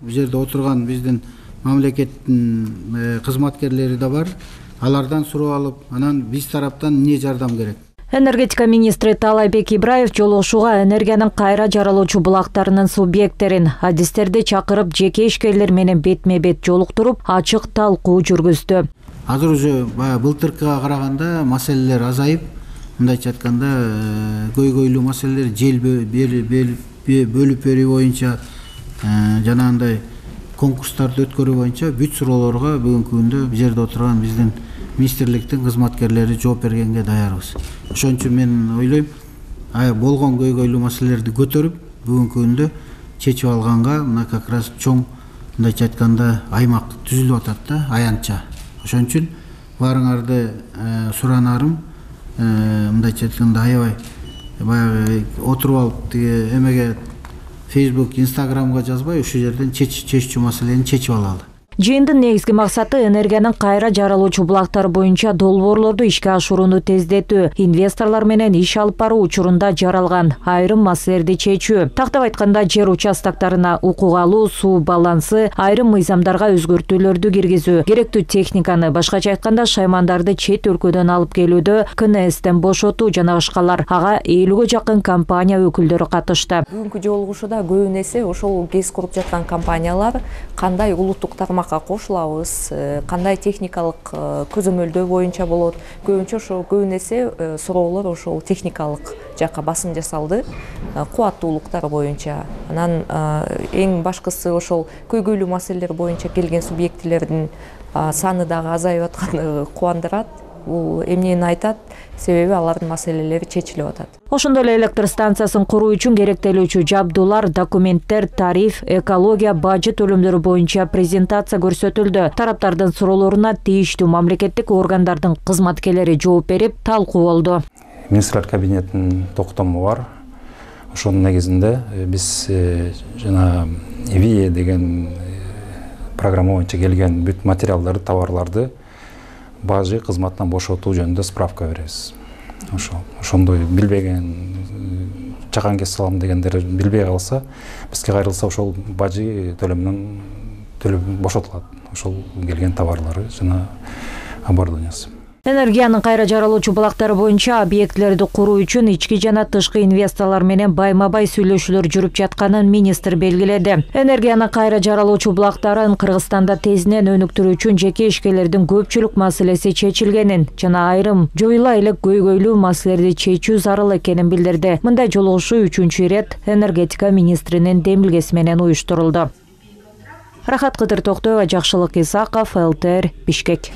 Бул жерде отурган биздин мамлекеттин кызматкерлери да бар. Алардан суроо алып, анан биз тараптан эмне жардам керек? Энергетика министри Таалайбек Ибраев жолугушууга энергиянын кайра жаралуучу булактарынын субъекттерин, адистерди чакырып, жеке ишкерлер менен бетме-бет жолуктуруп, ачык талкуу жүргүздү. Азыр уже былтыркыга караганда маселелер азайып, мындайча айтканда көйгөйлүү маселелер жел бөлүп берүү боюнча жанагындай конкурстарды өткөрүү боюнча бүт суроолорго бүгүнкү күндө бул жерде отурган биздин министрликтин кызматкерлери жооп бергенге даярбыз. Ошон үчүн мен ойлойм, болгон көйгөйлүү маселелерди көтөрүп, бүгүнкү күндө чечип алганга мына как раз чоң мындайча айтканда аймак түзүлүп атат да, аянтча. Ошон үчүн баарыңарды суранарым, мындайча айтканда аябай баягы отуруп алып тиги эмеге Facebook, Instagramга жазбай, ушул жерден чечүүчү маселени чечип алалы. Жыйындын негизги максаты энергиянын кайра жаралуучу булактар боюнча долбоорлорду ишке ашырууну тездетүү, инвесторлор менен иш алып баруу учурунда жаралган айрым маселелерди чечүү. Тактап айтканда, жер участоктарына укук алуу, суу балансы, айрым мыйзамдарга өзгөртүүлөрдү киргизүү, керектүү техниканы, башкача айтканда шаймандарды чет өлкөдөн алып келүүдө КНСтен бошотуу жана башкалар. Ага 50-ге жакын компания өкүлдөрү катышты. Бүгүнкү жолугушууда көбүн эсе ошол гез куруп жаткан компаниялар кандай улуттук кошулабыз, кандай техникалык көзөмөлдөө боюнча болот. Көбүнчө ошол көбүн эсе суроолор ошол техникалык жакка басым жасалды, кубаттуулуктар боюнча. Анан эң башкысы ошол көйгөйлүү маселелер боюнча келген субъектилердин саны дагы азайып атканы кубандырат. Бул эмнени айтат? Себеби алардын маселелери чечилип атат. Ошондой эле электр станциясын куруу үчүн керектелүүчү жабдуулар, документтер, тариф, экология, бажы төлөмдөрү боюнча презентация көрсөтүлдү. Тараптардын суроолоруна тийиштүү мамлекеттик органдардын кызматкерлери жооп берип, талкуу болду. Министрлер кабинетинин токтому бар. Ошонун негизинде биз жана ВИЭ деген программа боюнча келген бүт материалдарды, товарларды бажы кызматынан бошотуу жөнүндө справка беребиз. Ошондой билбеген чакан кесип алам дегендер билбей калса, бизге кайрылса ошол бажы төлөмүнөн бошотулат. Ошол келген товарлары жана оборудованиясы. Энергиянын кайра жаралуучу булактары боюнча объектилерди куруу үчүн ички жана тышкы инвесторлор менен байма-бай сүйлөшүүлөр жүрүп жатканын министр белгиледи. Энергиянын кайра жаралуучу булактарын Кыргызстанда тезинен өнүктүрүү үчүн жеке ишкерлердин көпчүлүк маселеси чечилгенин жана айрым жоюла элек көйгөйлүү маселелерди чечүү зарыл экенин билдирди. Мындай жолугушуу 3-чү ирет энергетика министринин демилгеси менен уюштурулду. Рахат Кыдыр Токтоева, Жакшылык Исаков, ЛТР, Бишкек.